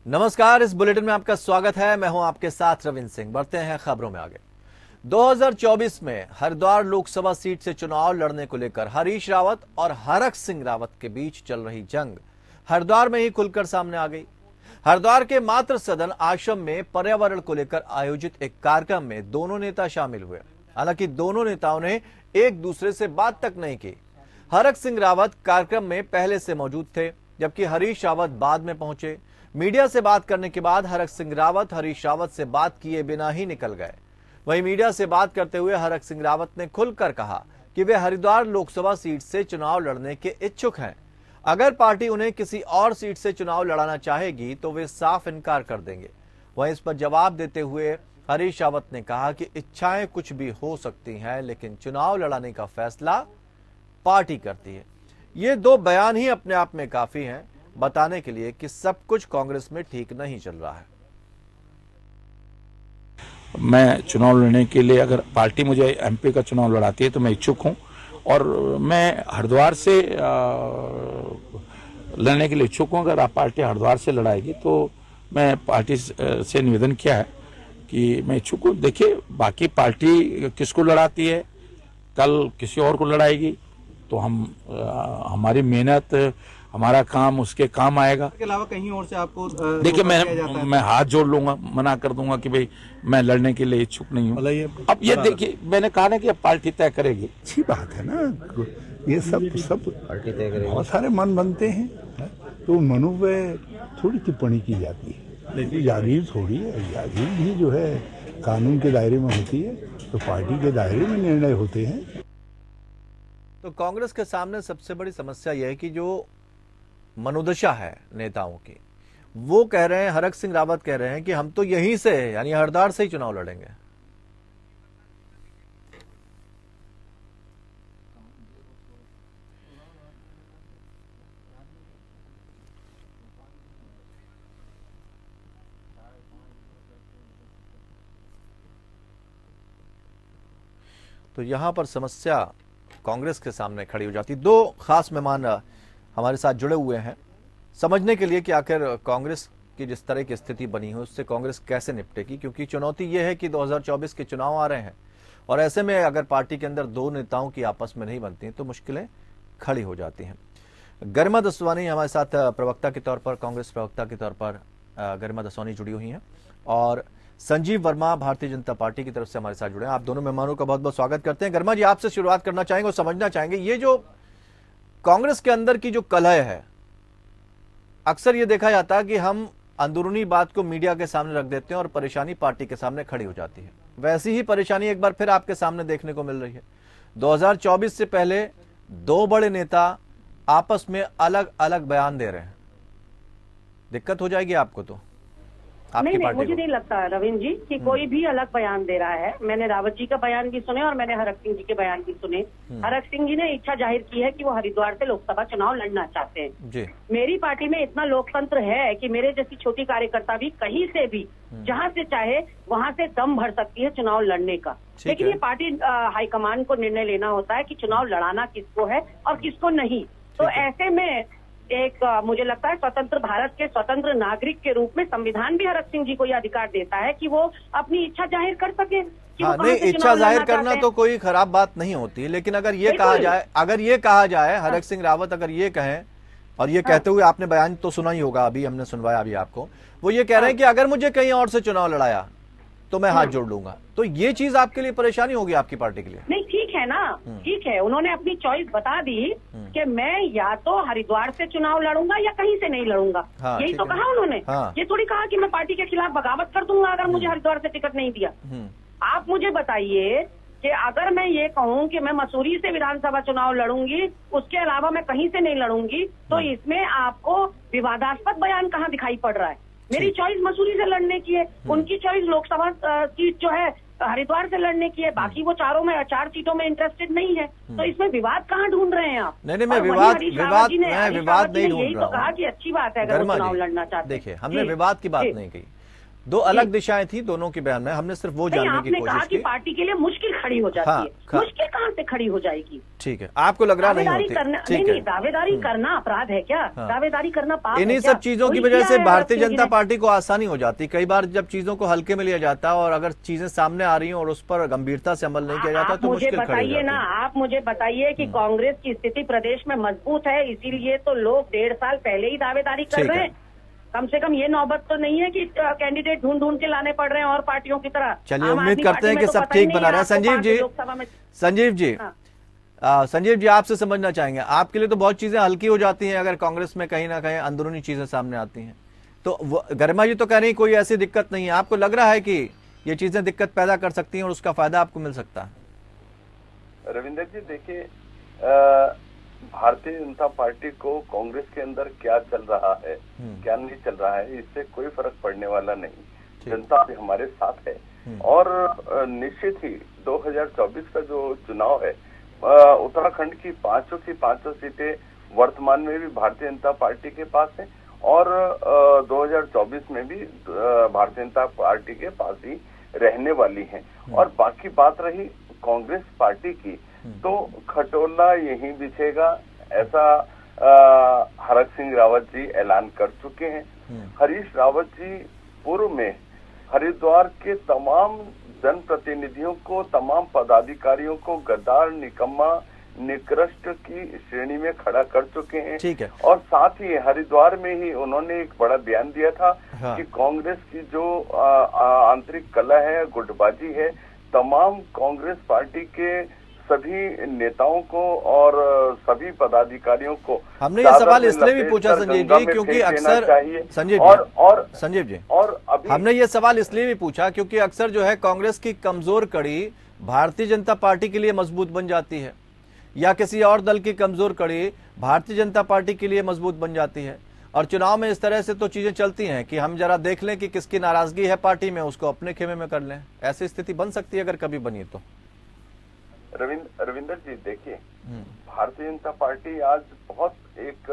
नमस्कार, इस बुलेटिन में आपका स्वागत है। मैं हूं आपके साथ रविंद्र सिंह। बढ़ते हैं खबरों में आगे। 2024 में हरिद्वार लोकसभा सीट से चुनाव लड़ने को लेकर हरीश रावत और हरक सिंह रावत के बीच चल रही जंग हरिद्वार में ही खुलकर सामने आ गई। हरिद्वार के मातृ सदन आश्रम में पर्यावरण को लेकर आयोजित एक कार्यक्रम में दोनों नेता शामिल हुए। हालांकि दोनों नेताओं ने एक दूसरे से बात तक नहीं की। हरक सिंह रावत कार्यक्रम में पहले से मौजूद थे, जबकि हरीश रावत बाद में पहुंचे। मीडिया से बात करने के बाद हरक सिंह रावत हरीश रावत से बात किए बिना ही निकल गए। वहीं मीडिया से बात करते हुए हरक सिंह रावत ने खुलकर कहा कि वे हरिद्वार लोकसभा सीट से चुनाव लड़ने के इच्छुक हैं। अगर पार्टी उन्हें किसी और सीट से चुनाव लड़ाना चाहेगी तो वे साफ इनकार कर देंगे। वहीं इस पर जवाब देते हुए हरीश रावत ने कहा कि इच्छाएं कुछ भी हो सकती हैं, लेकिन चुनाव लड़ाने का फैसला पार्टी करती है। ये दो बयान ही अपने आप में काफी हैं बताने के लिए कि सब कुछ कांग्रेस में ठीक नहीं चल रहा है। मैं चुनाव लड़ने के लिए, अगर पार्टी मुझे एमपी का चुनाव लड़ाती है तो मैं इच्छुक हूं, और मैं हरिद्वार से लड़ने के लिए इच्छुक हूं। अगर आप पार्टी हरिद्वार से लड़ाएगी तो मैं पार्टी से निवेदन किया है कि मैं इच्छुक हूं। देखिए, बाकी पार्टी किसको लड़ाती है, कल किसी और को लड़ाएगी तो हमारी मेहनत, हमारा काम उसके काम आएगा। इसके अलावा कहीं और से आपको देखिए, मैं हाथ जोड़ लूंगा, मना कर दूंगा कि भाई मैं लड़ने के लिए इच्छुक नहीं हूँ। अब ये देखिए, मैंने कहा ना कि अब पार्टी तय करेगी। अच्छी बात है ना, ये सब पार्टी तय करेगी। बहुत सारे मन बनते हैं तो मनु पे थोड़ी टिप्पणी की जाती है। जागीर थोड़ी है, जागीर भी जो है कानून के दायरे में होती है, तो पार्टी के दायरे में निर्णय होते हैं। तो कांग्रेस के सामने सबसे बड़ी समस्या यह है कि जो मनोदशा है नेताओं की, वो कह रहे हैं, हरक सिंह रावत कह रहे हैं कि हम तो यहीं से, यानी हरिद्वार से ही चुनाव लड़ेंगे। तो यहां पर समस्या कांग्रेस के सामने खड़ी हो जाती। दो खास मेहमान हमारे साथ जुड़े हुए हैं समझने के लिए कि आखिर कांग्रेस की जिस तरह की स्थिति बनी है उससे कांग्रेस कैसे निपटेगी, क्योंकि चुनौती यह है कि 2024 के चुनाव आ रहे हैं और ऐसे में अगर पार्टी के अंदर दो नेताओं की आपस में नहीं बनती तो मुश्किलें खड़ी हो जाती हैं। गरिमा दसवानी हमारे साथ प्रवक्ता के तौर पर, कांग्रेस प्रवक्ता के तौर पर गरिमा दसवानी जुड़ी हुई हैं, और संजीव वर्मा भारतीय जनता पार्टी की तरफ से हमारे साथ जुड़े हैं। आप दोनों मेहमानों का बहुत बहुत स्वागत करते हैं। गरिमा जी, आपसे शुरुआत करना चाहेंगे और समझना चाहेंगे, ये जो कांग्रेस के अंदर की जो कलह है, अक्सर ये देखा जाता है कि हम अंदरूनी बात को मीडिया के सामने रख देते हैं और परेशानी पार्टी के सामने खड़ी हो जाती है। वैसी ही परेशानी एक बार फिर आपके सामने देखने को मिल रही है। 2024 से पहले दो बड़े नेता आपस में अलग अलग बयान दे रहे हैं, दिक्कत हो जाएगी आपको तो? नहीं, मुझे नहीं लगता रविंद्र जी कि कोई भी अलग बयान दे रहा है। मैंने रावत जी का बयान भी सुने और मैंने हरक सिंह जी के बयान भी सुने। हरक सिंह जी ने इच्छा जाहिर की है कि वो हरिद्वार से लोकसभा चुनाव लड़ना चाहते हैं जी। मेरी पार्टी में इतना लोकतंत्र है कि मेरे जैसी छोटी कार्यकर्ता भी कहीं से भी, जहां से चाहे वहां से दम भर सकती है चुनाव लड़ने का। लेकिन ये पार्टी हाईकमान को निर्णय लेना होता है कि चुनाव लड़ाना किसको है और किसको नहीं। तो ऐसे में एक मुझे लगता है स्वतंत्र भारत के स्वतंत्र नागरिक के रूप में संविधान भी हरक सिंह जी को यह अधिकार देता है कि वो अपनी इच्छा जाहिर कर सके। नहीं, इच्छा जाहिर करना तो कोई खराब बात नहीं होती, लेकिन अगर ये कहा जाए हरक सिंह रावत अगर ये कहें, और ये कहते हुए आपने बयान तो सुना ही होगा, अभी हमने सुनवाया अभी आपको, वो ये कह रहे हैं कि अगर मुझे कहीं और से चुनाव लड़ाया तो मैं हाथ जोड़ लूंगा, तो ये चीज आपके लिए परेशानी होगी आपकी पार्टी के लिए? नहीं, ठीक है ना, ठीक है, उन्होंने अपनी चॉइस बता दी कि मैं या तो हरिद्वार से चुनाव लड़ूंगा या कहीं से नहीं लड़ूंगा। यही तो कहा उन्होंने। ये थोड़ी कहा कि मैं पार्टी के खिलाफ बगावत कर दूंगा अगर मुझे हरिद्वार से टिकट नहीं दिया। आप मुझे बताइए कि अगर मैं ये कहूँ कि मैं मसूरी से विधानसभा चुनाव लड़ूंगी, उसके अलावा मैं कहीं से नहीं लड़ूंगी, तो इसमें आपको विवादास्पद बयान कहाँ दिखाई पड़ रहा है? मेरी चॉइस मसूरी से लड़ने की है, उनकी चॉइस लोकसभा सीट जो है हरिद्वार से लड़ने की है, बाकी वो चार सीटों में इंटरेस्टेड नहीं है। तो इसमें विवाद कहाँ ढूंढ रहे हैं आप? नहीं, मैं विवाद नहीं ढूंढ रहा हूँ। कहा कि अच्छी बात है अगर वो चुनाव लड़ना चाहते हैं। देखिए, हमने विवाद की बात नहीं की, दो अलग दिशाएं थी दोनों के बयान में, हमने सिर्फ वो नहीं, जानने की आपने कहा कोशिश कि की। पार्टी के लिए मुश्किल खड़ी हो जाती हाँ, है। मुश्किल कहाँ से खड़ी हो जाएगी? ठीक है, आपको लग रहा नहीं दावेदारी होती। करना, ठीक नहीं, है, दावेदारी करना अपराध है क्या? दावेदारी करना पाप है इन्हीं क्या? सब चीजों की कोई वजह किया से है भारतीय हरक सिंह जी जनता ने? पार्टी को आसानी हो जाती। कई बार जब चीजों को हल्के में लिया जाता है और अगर चीजें सामने आ रही हैं और उस पर गंभीरता से अमल नहीं किया जाता आप तो मुझे मुश्किल खड़ी हो बताइए जाती ना, है। आप मुझे बताइए कि कांग्रेस की स्थिति प्रदेश में मजबूत है, इसीलिए तो लोग 1.5 साल पहले ही दावेदारी कर ठीक रहे है। हैं। कम से कम ये नौबत तो नहीं है कि कैंडिडेट ढूंढ ढूंढ के लाने पड़ रहे हैं और पार्टियों की तरह। चलिए, आम उम्मीद आदमी करते पार्टी हैं में कि तो सब पता ही ठीक नहीं बना है, रहे। आपको संजीव 5 जी, लोकसभा में। संजीव जी, हाँ। संजीव जी आपसे समझना चाहेंगे, आपके लिए तो बहुत चीजें हल्की हो जाती हैं अगर कांग्रेस में कहीं ना कहीं अंदरूनी चीजें सामने आती हैं, तो गरिमा जी तो कह रही कोई ऐसी दिक्कत नहीं है, आपको लग रहा है कि ये चीजें दिक्कत पैदा कर सकती हैं और उसका फायदा आपको मिल सकता है? रविंदर जी देखिए, भारतीय जनता पार्टी को कांग्रेस के अंदर क्या चल रहा है, क्या नहीं चल रहा है, इससे कोई फर्क पड़ने वाला नहीं। जनता भी हमारे साथ है और निश्चित ही 2024 का जो चुनाव है, उत्तराखंड की पांचों सीटें वर्तमान में भी भारतीय जनता पार्टी के पास है और 2024 में भी भारतीय जनता पार्टी के पास ही रहने वाली हैं। और बाकी बात रही कांग्रेस पार्टी की, तो खटोला यहीं बिछेगा, ऐसा हरक सिंह रावत जी ऐलान कर चुके हैं। हरीश रावत जी पूर्व में हरिद्वार के तमाम जनप्रतिनिधियों को, तमाम पदाधिकारियों को गद्दार, निकम्मा, निकृष्ट की श्रेणी में खड़ा कर चुके हैं। ठीक है। और साथ ही हरिद्वार में ही उन्होंने एक बड़ा बयान दिया था कि कांग्रेस की जो आंतरिक कला है, गुटबाजी है, तमाम कांग्रेस पार्टी के सभी नेताओं को और सभी पदाधिकारियों को हमने ये सवाल इसलिए भी पूछा संजीव जी क्योंकि अक्सर संजीव जी और अभी हमने ये सवाल इसलिए भी पूछा क्योंकि अक्सर जो है कांग्रेस की कमजोर कड़ी भारतीय जनता पार्टी के लिए मजबूत बन जाती है या किसी और दल की कमजोर कड़ी भारतीय जनता पार्टी के लिए मजबूत बन जाती है। और चुनाव में इस तरह से तो चीजें चलती हैं कि हम जरा देख लें कि किसकी नाराजगी है पार्टी में, उसको अपने खेमे में कर लें। ऐसी स्थिति बन सकती है अगर कभी बनी तो। रविंदर जी देखिए, भारतीय जनता पार्टी आज बहुत एक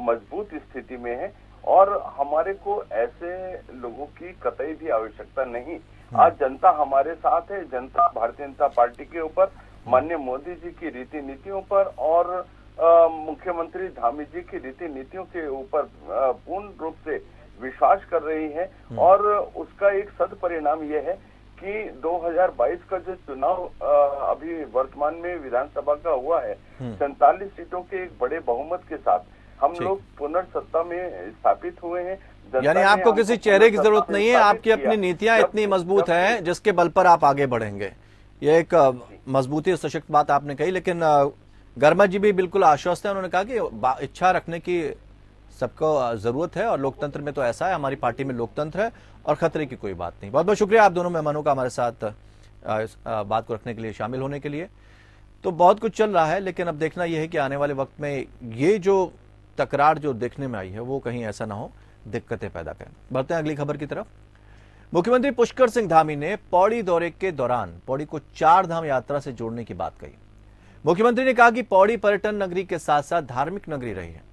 मजबूत स्थिति में है और हमारे को ऐसे लोगों की कतई भी आवश्यकता नहीं। आज जनता हमारे साथ है, जनता भारतीय जनता पार्टी के ऊपर, माननीय मोदी जी की रीति नीतियों पर और मुख्यमंत्री धामी जी की रीति नीतियों के ऊपर पूर्ण रूप से विश्वास कर रही है। और उसका एक सद परिणाम यह है कि 2022 का जो चुनाव अभी वर्तमान में विधानसभा का हुआ है, 47 सीटों के एक बड़े बहुमत के साथ हम लोग पुनर्सत्ता में स्थापित हुए हैं। यानी आपको किसी चेहरे की जरूरत नहीं है, आपकी अपनी नीतियां इतनी मजबूत हैं जिसके बल पर आप आगे बढ़ेंगे। ये एक मजबूती सशक्त बात आपने कही। लेकिन गर्मा जी भी बिल्कुल आश्वस्त है, उन्होंने कहा कि इच्छा रखने की सबको जरूरत है और लोकतंत्र में तो ऐसा है, हमारी पार्टी में लोकतंत्र है और खतरे की कोई बात नहीं। बहुत बहुत शुक्रिया आप दोनों मेहमानों का हमारे साथ इस बात को रखने के लिए, शामिल होने के लिए। तो बहुत कुछ चल रहा है लेकिन अब देखना यह है कि आने वाले वक्त में ये जो तकरार जो देखने में आई है वो कहीं ऐसा ना हो दिक्कतें पैदा करें। बढ़ते हैं अगली खबर की तरफ। मुख्यमंत्री पुष्कर सिंह धामी ने पौड़ी दौरे के दौरान पौड़ी को 4 धाम यात्रा से जोड़ने की बात कही। मुख्यमंत्री ने कहा कि पौड़ी पर्यटन नगरी के साथ साथ धार्मिक नगरी रही है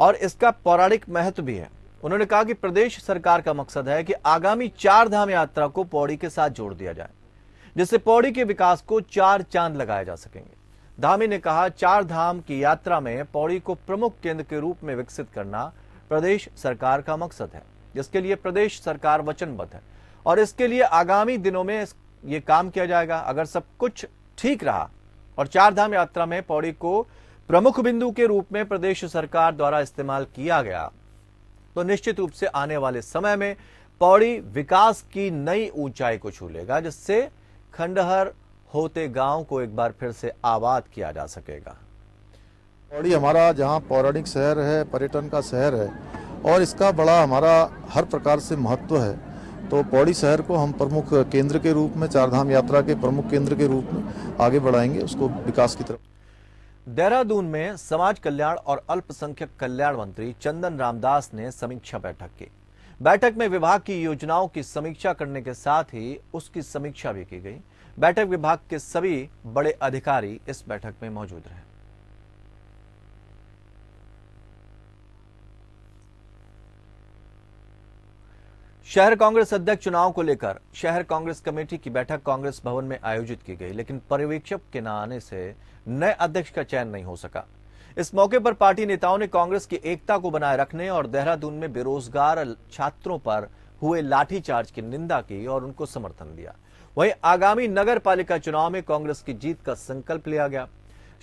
और इसका पौराणिक महत्व भी है। उन्होंने कहा कि प्रदेश सरकार का मकसद है कि आगामी 4 धाम यात्रा को पौड़ी के साथ जोड़ दिया जाए, जिससे पौड़ी के विकास को 4 चांद लगाए जा सकेंगे। धामी ने कहा 4 धाम की यात्रा में पौड़ी को प्रमुख केंद्र के रूप में विकसित करना प्रदेश सरकार का मकसद है, जिसके लिए प्रदेश सरकार वचनबद्ध है और इसके लिए आगामी दिनों में ये काम किया जाएगा। अगर सब कुछ ठीक रहा और 4 धाम यात्रा में पौड़ी को प्रमुख बिंदु के रूप में प्रदेश सरकार द्वारा इस्तेमाल किया गया तो निश्चित रूप से आने वाले समय में पौड़ी विकास की नई ऊंचाई को छू लेगा, जिससे खंडहर होते गांव को एक बार फिर से आबाद किया जा सकेगा। पौड़ी हमारा जहां पौराणिक शहर है, पर्यटन का शहर है और इसका बड़ा हमारा हर प्रकार से महत्व है, तो पौड़ी शहर को हम प्रमुख केंद्र के रूप में, 4 धाम यात्रा के प्रमुख केंद्र के रूप में आगे बढ़ाएंगे, उसको विकास की तरफ। देहरादून में समाज कल्याण और अल्पसंख्यक कल्याण मंत्री चंदन रामदास ने समीक्षा बैठक की। बैठक में विभाग की योजनाओं की समीक्षा करने के साथ ही उसकी समीक्षा भी की गई। बैठक विभाग के सभी बड़े अधिकारी इस बैठक में मौजूद रहे। शहर कांग्रेस अध्यक्ष चुनाव को लेकर शहर कांग्रेस कमेटी की बैठक कांग्रेस भवन में आयोजित की गई, लेकिन पर्यवेक्षक के न आने से नए अध्यक्ष का चयन नहीं हो सका। इस मौके पर पार्टी नेताओं ने कांग्रेस की एकता को बनाए रखने और देहरादून में बेरोजगार छात्रों पर हुए लाठीचार्ज की निंदा की और उनको समर्थन दिया। वहीं आगामी नगर पालिका चुनाव में कांग्रेस की जीत का संकल्प लिया गया।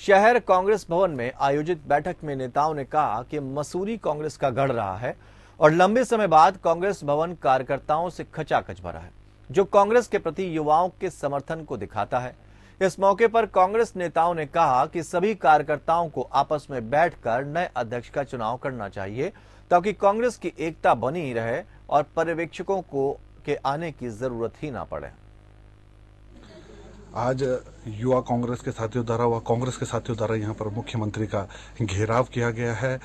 शहर कांग्रेस भवन में आयोजित बैठक में नेताओं ने कहा कि मसूरी कांग्रेस का गढ़ रहा है और लंबे समय बाद कांग्रेस भवन कार्यकर्ताओं से खचाखच भरा है, जो कांग्रेस के प्रति युवाओं के समर्थन को दिखाता है। इस मौके पर कांग्रेस नेताओं ने कहा कि सभी कार्यकर्ताओं को आपस में बैठकर नए अध्यक्ष का चुनाव करना चाहिए ताकि कांग्रेस की एकता बनी रहे और पर्यवेक्षकों को के आने की जरूरत ही ना पड़े। आज युवा कांग्रेस के साथियों द्वारा व कांग्रेस के साथियों द्वारा यहाँ पर मुख्यमंत्री का घेराव किया गया है।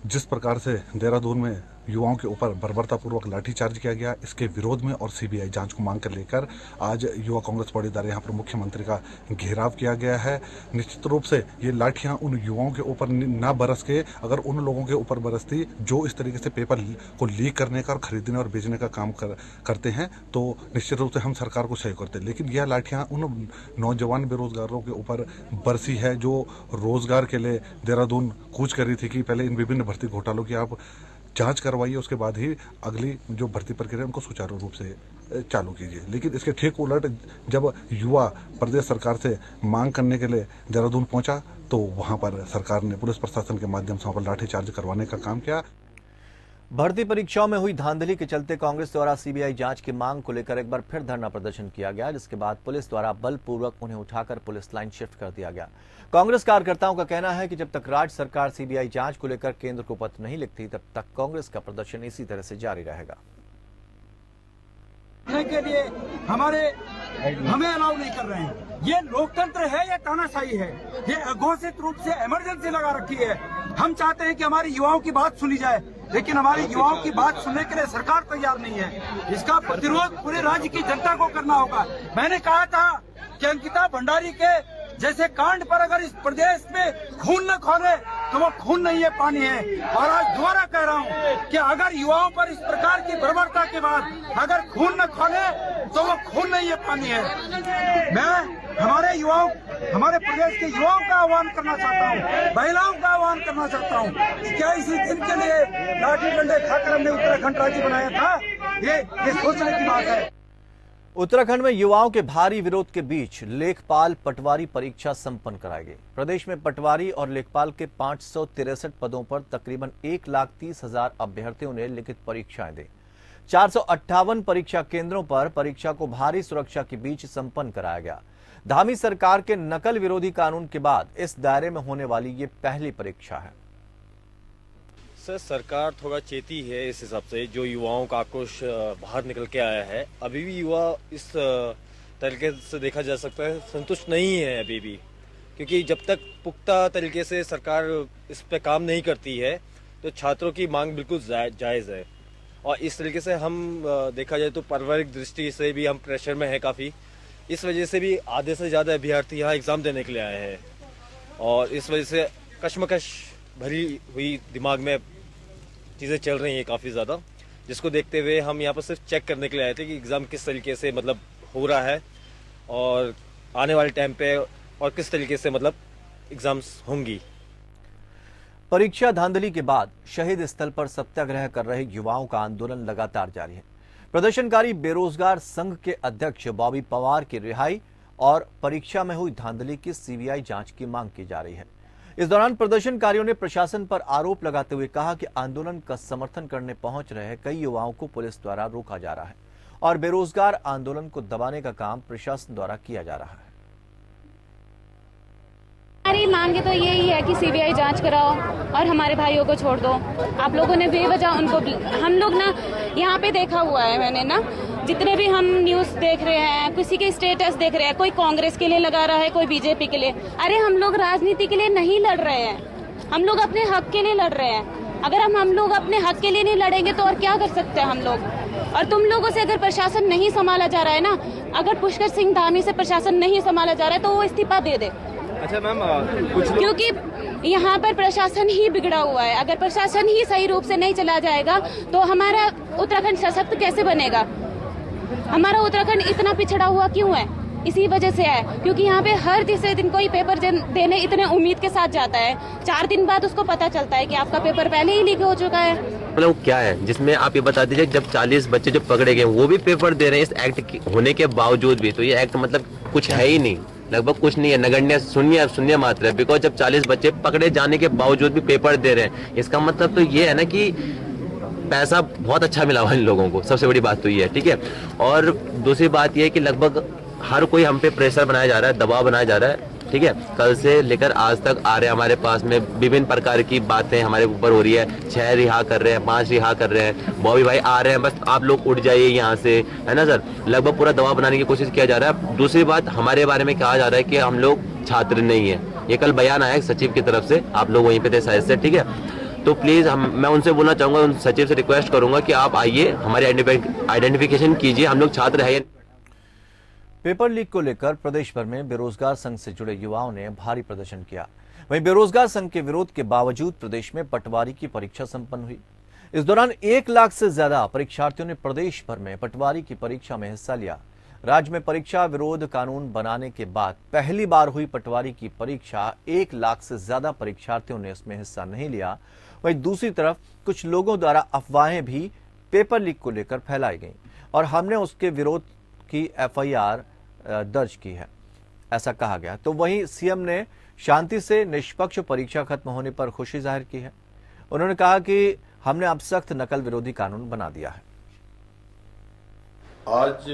जिस प्रकार से देहरादून में युवाओं के ऊपर बर्बरतापूर्वक लाठीचार्ज किया गया, इसके विरोध में और सीबीआई जांच को मांग कर लेकर आज युवा कांग्रेस पार्टी द्वारा यहाँ पर मुख्यमंत्री का घेराव किया गया है। निश्चित रूप से ये लाठियां उन युवाओं के ऊपर ना बरस के अगर उन लोगों के ऊपर बरसती जो इस तरीके से पेपर को लीक करने का और खरीदने और बेचने का काम करते हैं तो निश्चित रूप से हम सरकार को सहयोग करते हैं। लेकिन यह लाठियां उन नौजवान बेरोजगारों के ऊपर बरसी है जो रोजगार के लिए देहरादून कूच कर रही थी कि पहले इन विभिन्न भर्ती घोटालों की आप जांच करवाइए, उसके बाद ही अगली जो भर्ती प्रक्रिया उनको सुचारू रूप से चालू कीजिए। लेकिन इसके ठीक उलट जब युवा प्रदेश सरकार से मांग करने के लिए देहरादून पहुंचा तो वहां पर सरकार ने पुलिस प्रशासन के माध्यम से वहां पर लाठीचार्ज करवाने का काम किया। भर्ती परीक्षाओं में हुई धांधली के चलते कांग्रेस द्वारा सीबीआई जांच की मांग को लेकर एक बार फिर धरना प्रदर्शन किया गया, जिसके बाद पुलिस द्वारा बलपूर्वक उन्हें उठाकर पुलिस लाइन शिफ्ट कर दिया गया। कांग्रेस कार्यकर्ताओं का कहना है कि जब तक राज्य सरकार सीबीआई जांच को लेकर केंद्र को पत्र नहीं लिखती तब तक कांग्रेस का प्रदर्शन इसी तरह से जारी रहेगा। के लिए हमें अलाउ नहीं कर रहे हैं। ये लोकतंत्र है या तानाशाही है? ये अघोषित रूप से इमरजेंसी लगा रखी है। हम चाहते हैं कि हमारी युवाओं की बात सुनी जाए, लेकिन हमारी युवाओं की बात सुनने के लिए सरकार तैयार नहीं है। इसका प्रतिरोध पूरे राज्य की जनता को करना होगा। मैंने कहा था कि अंकिता भंडारी के जैसे कांड पर अगर इस प्रदेश में खून न खोले तो वो खून नहीं है, पानी है। और आज दोबारा कह रहा हूँ कि अगर युवाओं पर इस प्रकार की बर्बरता के बाद अगर खून न खोले तो वो खून नहीं है, पानी है। मैं हमारे युवाओं, हमारे प्रदेश के युवाओं का आह्वान करना चाहता हूँ, महिलाओं का आह्वान करना चाहता हूँ कि क्या इसी दिन के लिए लाठी डंडे खाकर हमने उत्तराखंड राज्य बनाया था? ये सोचने की बात है। उत्तराखंड में युवाओं के भारी विरोध के बीच लेखपाल पटवारी परीक्षा संपन्न कराई गई। प्रदेश में पटवारी और लेखपाल के 563 पदों पर तकरीबन 1,30,000 अभ्यर्थियों ने लिखित परीक्षाएं दी। 458 परीक्षा केंद्रों पर परीक्षा को भारी सुरक्षा के बीच संपन्न कराया गया। धामी सरकार के नकल विरोधी कानून के बाद इस दायरे में होने वाली ये पहली परीक्षा है। सर, सरकार थोड़ा चेती है इस हिसाब से, जो युवाओं का आक्रोश बाहर निकल के आया है। अभी भी युवा इस तरीके से देखा जा सकता है संतुष्ट नहीं है अभी भी, क्योंकि जब तक पुख्ता तरीके से सरकार इस पे काम नहीं करती है तो छात्रों की मांग बिल्कुल जायज़ है। और इस तरीके से हम देखा जाए तो पारिवारिक दृष्टि से भी हम प्रेशर में है काफ़ी। इस वजह से भी आधे से ज़्यादा अभ्यर्थी यहाँ एग्ज़ाम देने के लिए आए हैं और इस वजह से कश्मकश भरी हुई दिमाग में चीज़ें चल रही हैं काफ़ी ज़्यादा, जिसको देखते हुए हम यहाँ पर सिर्फ चेक करने के लिए आए थे कि एग्ज़ाम किस तरीके से मतलब हो रहा है और आने वाले टाइम पे और किस तरीके से मतलब एग्ज़ाम्स होंगी। परीक्षा धांधली के बाद शहीद स्थल पर सत्याग्रह कर रहे युवाओं का आंदोलन लगातार जारी है। प्रदर्शनकारी बेरोजगार संघ के अध्यक्ष बॉबी पवार की रिहाई और परीक्षा में हुई धांधली की सीबीआई जांच की मांग की जा रही है। इस दौरान प्रदर्शनकारियों ने प्रशासन पर आरोप लगाते हुए कहा कि आंदोलन का समर्थन करने पहुंच रहे कई युवाओं को पुलिस द्वारा रोका जा रहा है और बेरोजगार आंदोलन को दबाने का काम प्रशासन द्वारा किया जा रहा है। हमारी मांगे तो यही है कि सीबीआई जांच कराओ और हमारे भाइयों को छोड़ दो। आप लोगों ने बेवजह उनको, हम लोग ना यहाँ पे देखा हुआ है, मैंने ना जितने भी हम न्यूज़ देख रहे हैं, किसी के स्टेटस देख रहे हैं, कोई कांग्रेस के लिए लगा रहा है, कोई बीजेपी के लिए। अरे हम लोग राजनीति के लिए नहीं लड़ रहे हैं, हम लोग अपने हक के लिए लड़ रहे हैं। अगर हम लोग अपने हक के लिए नहीं लड़ेंगे तो और क्या कर सकते हैं हम लोग। और तुम लोगों से अगर प्रशासन नहीं संभाला जा रहा है ना, अगर पुष्कर सिंह धामी से प्रशासन नहीं संभाला जा रहा है तो वो इस्तीफा दे दे। अच्छा मैम, कुछ लोग क्योंकि यहाँ पर प्रशासन ही बिगड़ा हुआ है। अगर प्रशासन ही सही रूप से नहीं चला जाएगा तो हमारा उत्तराखंड सशक्त कैसे बनेगा? हमारा उत्तराखंड इतना पिछड़ा हुआ क्यों है? इसी वजह से है क्योंकि यहाँ पे हर तीसरे दिन कोई पेपर देने इतने उम्मीद के साथ जाता है, 4 दिन बाद उसको पता चलता है कि आपका पेपर पहले ही लीक हो चुका है। मतलब क्या है जिसमें आप ये बता दीजिए, जब 40 बच्चे जो पकड़े गए वो भी पेपर दे रहे हैं इस एक्ट होने के बावजूद भी, तो ये एक्ट मतलब कुछ है ही नहीं, लगभग कुछ नहीं है, नगण्य शून्य मात्र है। बिकॉज जब 40 बच्चे पकड़े जाने के बावजूद भी पेपर दे रहे हैं, इसका मतलब तो ये है ना कि पैसा बहुत अच्छा मिला हुआ इन लोगों को। सबसे बड़ी बात तो ये है, ठीक है। और दूसरी बात ये है कि लगभग हर कोई हम पे प्रेशर बनाया जा रहा है, दबाव बनाया जा रहा है, ठीक है। कल से लेकर आज तक आ रहे हैं हमारे पास में विभिन्न प्रकार की बातें हमारे ऊपर हो रही है। 6 रिहा कर रहे हैं, 5 रिहा कर रहे हैं, बॉबी भाई आ रहे हैं, बस आप लोग उठ जाइए यहाँ से, है ना सर। लगभग पूरा दबाव बनाने की कोशिश किया जा रहा है। दूसरी बात, हमारे बारे में कहा जा रहा है कि हम लोग छात्र नहीं है। ये कल बयान आया सचिव की तरफ से, आप लोग वहीं पे थे शायद से, ठीक है। तो प्लीज मैं उनसे बोलना चाहूंगा, उन सचिव से रिक्वेस्ट करूंगा कि आप आइए, हमारे आइडेंटिफिकेशन कीजिए, हम लोग छात्र है। पेपर लीक को लेकर प्रदेश भर में बेरोजगार संघ से जुड़े युवाओं ने भारी प्रदर्शन किया। वहीं बेरोजगार संघ के विरोध के बावजूद प्रदेश में पटवारी की परीक्षा संपन्न हुई। इस दौरान 1 लाख से ज्यादा परीक्षार्थियों ने प्रदेश भर में पटवारी की परीक्षा में हिस्सा लिया। राज्य में परीक्षा विरोध कानून बनाने के बाद पहली बार हुई पटवारी की परीक्षा, 1 लाख से ज्यादा परीक्षार्थियों ने इसमें हिस्सा नहीं लिया। वहीं दूसरी तरफ कुछ लोगों द्वारा अफवाहें भी पेपर लीक को लेकर फैलाई गई और हमने उसके विरोध की FIR दर्ज की है, ऐसा कहा गया। तो वहीं सीएम ने शांति से निष्पक्ष परीक्षा खत्म होने पर खुशी जाहिर की है। उन्होंने कहा कि हमने अब सख्त नकल विरोधी कानून बना दिया है। आज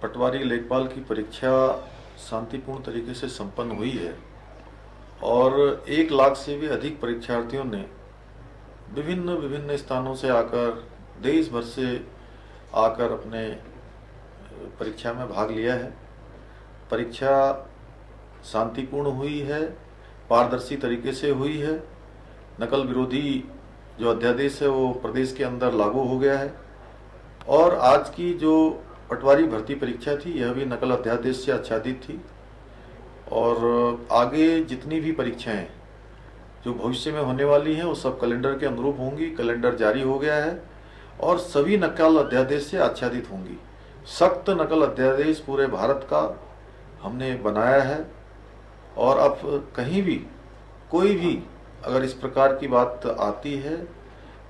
पटवारी लेखपाल की परीक्षा शांतिपूर्ण तरीके से संपन्न हुई है और 1 लाख से भी अधिक परीक्षार्थियों ने विभिन्न स्थानों से आकर, देश भर से आकर अपने परीक्षा में भाग लिया है। परीक्षा शांतिपूर्ण हुई है, पारदर्शी तरीके से हुई है। नकल विरोधी जो अध्यादेश है वो प्रदेश के अंदर लागू हो गया है और आज की जो पटवारी भर्ती परीक्षा थी यह भी नकल अध्यादेश से आच्छादित थी। और आगे जितनी भी परीक्षाएं जो भविष्य में होने वाली हैं वो सब कैलेंडर के अनुरूप होंगी। कैलेंडर जारी हो गया है और सभी नकल अध्यादेश से आच्छादित होंगी। सख्त नकल अध्यादेश पूरे भारत का हमने बनाया है और अब कहीं भी कोई भी अगर इस प्रकार की बात आती है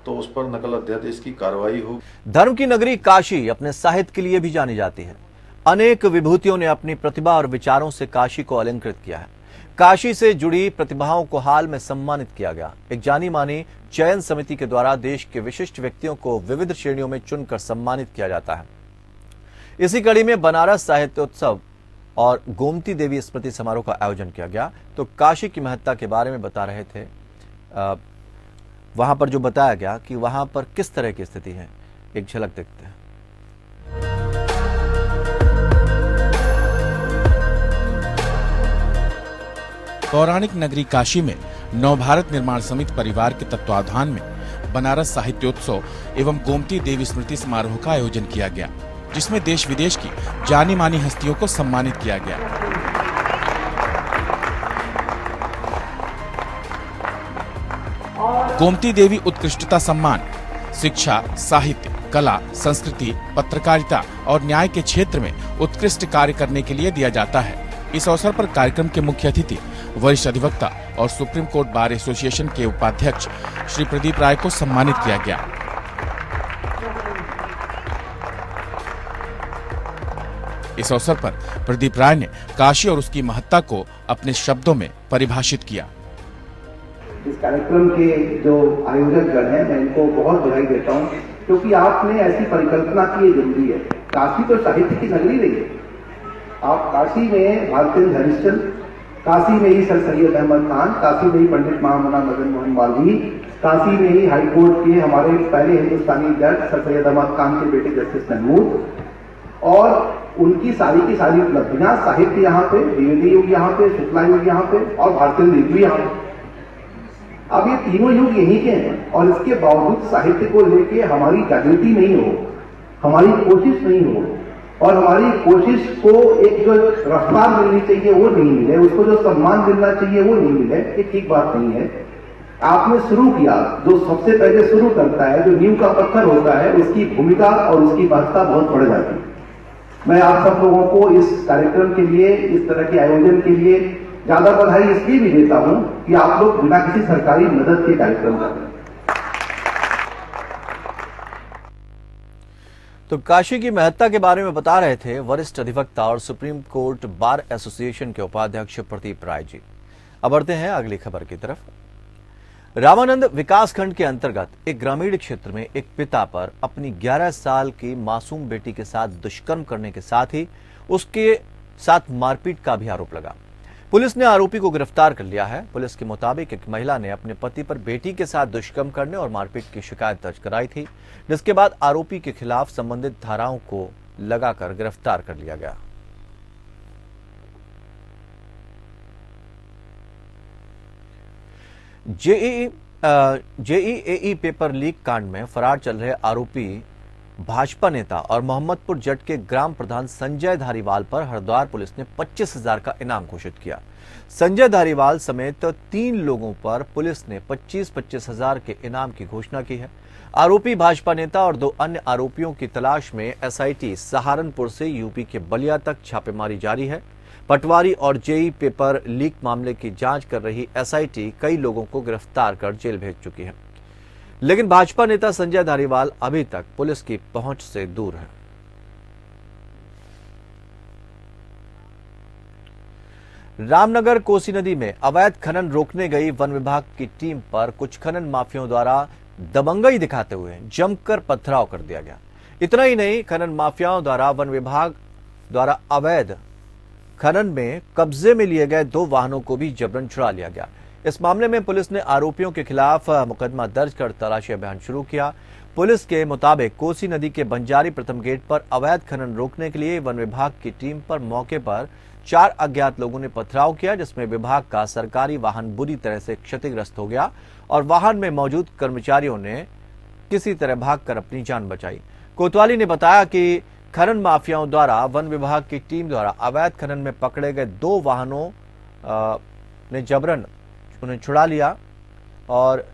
तो उस पर नकल अध्यादेश की कार्रवाई होगी। धर्म की नगरी काशी अपने साहित्य के लिए भी जानी जाती है। अनेक विभूतियों ने अपनी प्रतिभा और विचारों से काशी को अलंकृत किया है। काशी से जुड़ी प्रतिभाओं को हाल में सम्मानित किया गया। एक जानी मानी चयन समिति के द्वारा देश के विशिष्ट व्यक्तियों को विविध श्रेणियों में चुनकर सम्मानित किया जाता है। इसी कड़ी में बनारस साहित्योत्सव और गोमती देवी स्मृति समारोह का आयोजन किया गया। तो काशी की महत्ता के बारे में बता रहे थे, वहां पर जो बताया गया कि वहां पर किस तरह की स्थिति है, एक झलक देखते हैं। पौराणिक नगरी काशी में नवभारत निर्माण समिति परिवार के तत्वाधान में बनारस साहित्योत्सव एवं गोमती देवी स्मृति समारोह का आयोजन किया गया, जिसमें देश विदेश की जानी मानी हस्तियों को सम्मानित किया गया। गोमती देवी उत्कृष्टता सम्मान शिक्षा, साहित्य, कला, संस्कृति, पत्रकारिता और न्याय के क्षेत्र में उत्कृष्ट कार्य करने के लिए दिया जाता है। इस अवसर पर कार्यक्रम के मुख्य अतिथि वरिष्ठ अधिवक्ता और सुप्रीम कोर्ट बार एसोसिएशन के उपाध्यक्ष श्री प्रदीप राय को सम्मानित किया गया। इस अवसर पर प्रदीप राय ने काशी और उसकी महत्ता को अपने शब्दों में परिभाषित किया। इस कार्यक्रम के जो आयोजक गण हैं, मैं इनको बहुत बधाई देता हूँ, क्योंकि आपने ऐसी परिकल्पना की जरूरी है। काशी तो साहित्य की नगरी रही है। आप काशी में भारतेंद्र हरिश्चंद्र, काशी में ही सर सैयद अहमद खान, काशी में ही पंडित महामना मदन मोहन मालवीय, काशी में ही हाईकोर्ट के हमारे पहले हिंदुस्तानी जज सर सैयद अहमद खान के बेटे जस्टिस महमूद, और उनकी सारी की सारी उपलब्धियां, साहित्य यहाँ पे, द्विवेदी युग यहाँ पे, शुक्ला युग यहाँ पे और भारतेंद्र युग भी यहाँ पे। अब ये तीनों युग यहीं के हैं और इसके बावजूद साहित्य को लेके हमारी जागृति नहीं हो, हमारी कोशिश नहीं हो, और हमारी कोशिश को एक जो रफ्तार मिलनी चाहिए वो नहीं मिले, उसको जो सम्मान मिलना चाहिए वो नहीं मिले, ये ठीक बात नहीं है। आपने शुरू किया, जो सबसे पहले शुरू करता है, जो नींव का पत्थर होता है, उसकी भूमिका और उसकी महत्ता बहुत बढ़ जाती है। मैं आप सब लोगों को इस कार्यक्रम के लिए, इस तरह के आयोजन के लिए ज्यादा बधाई इसलिए भी देता हूं कि आप लोग बिना किसी सरकारी मदद के कार्यक्रम कर रहे हैं। तो काशी की महत्ता के बारे में बता रहे थे वरिष्ठ अधिवक्ता और सुप्रीम कोर्ट बार एसोसिएशन के उपाध्यक्ष प्रदीप राय जी। अब बढ़ते हैं अगली खबर की तरफ। रामानंद विकासखंड के अंतर्गत एक ग्रामीण क्षेत्र में एक पिता पर अपनी 11 साल की मासूम बेटी के साथ दुष्कर्म करने के साथ ही उसके साथ मारपीट का भी आरोप लगा। पुलिस ने आरोपी को गिरफ्तार कर लिया है। पुलिस के मुताबिक एक महिला ने अपने पति पर बेटी के साथ दुष्कर्म करने और मारपीट की शिकायत दर्ज कराई थी, जिसके बाद आरोपी के खिलाफ संबंधित धाराओं को लगाकर गिरफ्तार कर लिया गया। जेईई पेपर लीक कांड में फरार चल रहे आरोपी भाजपा नेता और मोहम्मदपुर जट के ग्राम प्रधान संजय धारीवाल पर हरिद्वार पुलिस ने 25,000 का इनाम घोषित किया। संजय धारीवाल समेत 3 लोगों पर पुलिस ने 25,000 के इनाम की घोषणा की है। आरोपी भाजपा नेता और 2 अन्य आरोपियों की तलाश में एसआईटी सहारनपुर से यूपी के बलिया तक छापेमारी जारी है। पटवारी और जेईई पेपर लीक मामले की जांच कर रही एसआईटी कई लोगों को गिरफ्तार कर जेल भेज चुकी है, लेकिन भाजपा नेता संजय धारीवाल अभी तक पुलिस की पहुंच से दूर है। रामनगर कोसी नदी में अवैध खनन रोकने गई वन विभाग की टीम पर कुछ खनन माफियाओं द्वारा दबंगई दिखाते हुए जमकर पथराव कर दिया गया। इतना ही नहीं, खनन माफियाओं द्वारा वन विभाग द्वारा अवैध खनन में कब्जे में लिए गए 2 वाहनों को भी जबरन छुड़ा लिया गया। इस मामले में पुलिस ने आरोपियों के खिलाफ मुकदमा दर्ज कर तलाशी अभियान शुरू किया। पुलिस के मुताबिक कोसी नदी के बंजारी प्रथम गेट पर अवैध खनन रोकने के लिए वन विभाग की टीम पर मौके पर 4 अज्ञात लोगों ने पथराव किया, जिसमें विभाग का सरकारी वाहन बुरी तरह से क्षतिग्रस्त हो गया और वाहन में मौजूद कर्मचारियों ने किसी तरह भागकर अपनी जान बचाई। कोतवाली ने बताया कि खनन माफियाओं द्वारा वन विभाग की टीम द्वारा अवैध खनन में पकड़े गए 2 वाहनों ने जबरन उन्हें छुड़ा लिया और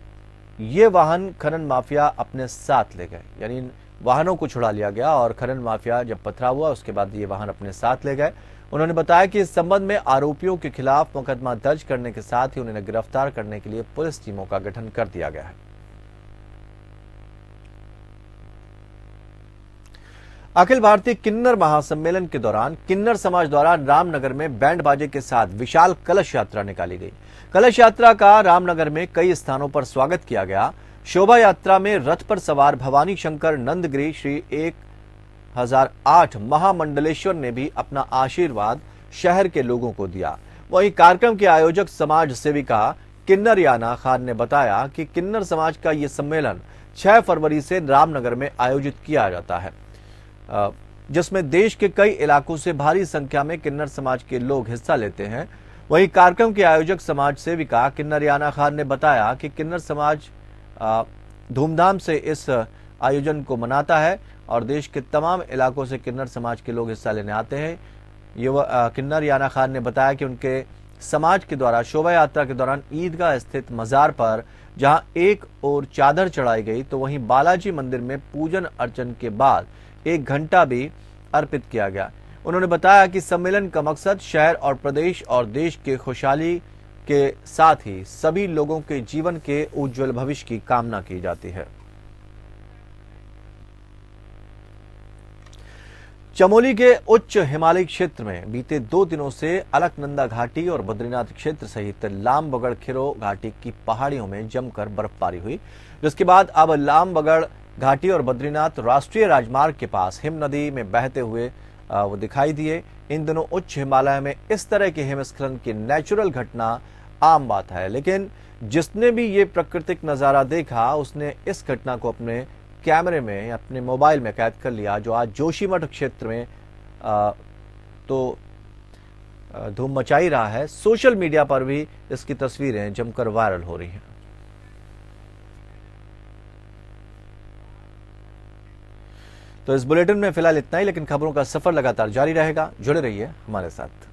ये वाहन खनन माफिया अपने साथ ले गए। यानी वाहनों को छुड़ा लिया गया और खनन माफिया जब पथराव हुआ उसके बाद ये वाहन अपने साथ ले गए। उन्होंने बताया कि इस संबंध में आरोपियों के खिलाफ मुकदमा दर्ज करने के साथ ही उन्हें गिरफ्तार करने के लिए पुलिस टीमों का गठन कर दिया गया है। अखिल भारतीय किन्नर महासम्मेलन के दौरान किन्नर समाज द्वारा रामनगर में बैंड बाजे के साथ विशाल कलश यात्रा निकाली गई। कलश यात्रा का रामनगर में कई स्थानों पर स्वागत किया गया। शोभा यात्रा में रथ पर सवार भवानी शंकर नंदगिरी श्री 1008 महामंडलेश्वर ने भी अपना आशीर्वाद शहर के लोगों को दिया। वहीं कार्यक्रम के आयोजक समाज सेविका किन्नर याना खान ने बताया कि किन्नर समाज का ये सम्मेलन 6 फरवरी से रामनगर में आयोजित किया जाता है, जिसमें देश के कई इलाकों से भारी संख्या में किन्नर समाज के लोग हिस्सा लेते हैं। वहीं कार्यक्रम के आयोजक समाज सेविका किन्नर याना खान ने बताया कि किन्नर समाज धूमधाम से इस आयोजन को मनाता है और देश के तमाम इलाकों से किन्नर समाज के लोग हिस्सा लेने आते हैं। किन्नर याना खान ने बताया कि उनके समाज के द्वारा शोभा यात्रा के दौरान ईदगाह स्थित मजार पर जहां एक ओर चादर चढ़ाई गई तो वहीं बालाजी मंदिर में पूजन अर्चन के बाद 1 घंटा भी अर्पित किया गया। उन्होंने बताया कि सम्मेलन का मकसद शहर और प्रदेश और देश के खुशहाली के साथ ही सभी लोगों के जीवन के उज्जवल भविष्य की कामना की जाती है। चमोली के उच्च हिमालयी क्षेत्र में बीते 2 दिनों से अलकनंदा घाटी और बद्रीनाथ क्षेत्र सहित लामबगड़ खिरो घाटी की पहाड़ियों में जमकर बर्फबारी हुई, जिसके बाद अब लामबगड़ घाटी और बद्रीनाथ राष्ट्रीय राजमार्ग के पास हिम नदी में बहते हुए वो दिखाई दिए। इन दिनों उच्च हिमालय में इस तरह के हिमस्खलन की नेचुरल घटना आम बात है, लेकिन जिसने भी ये प्राकृतिक नजारा देखा उसने इस घटना को अपने कैमरे में, अपने मोबाइल में कैद कर लिया, जो आज जोशीमठ क्षेत्र में तो धूम मचाई रहा है। सोशल मीडिया पर भी इसकी तस्वीरें जमकर वायरल हो रही हैं। तो इस बुलेटिन में फिलहाल इतना ही, लेकिन खबरों का सफर लगातार जारी रहेगा। जुड़े रहिए हमारे साथ।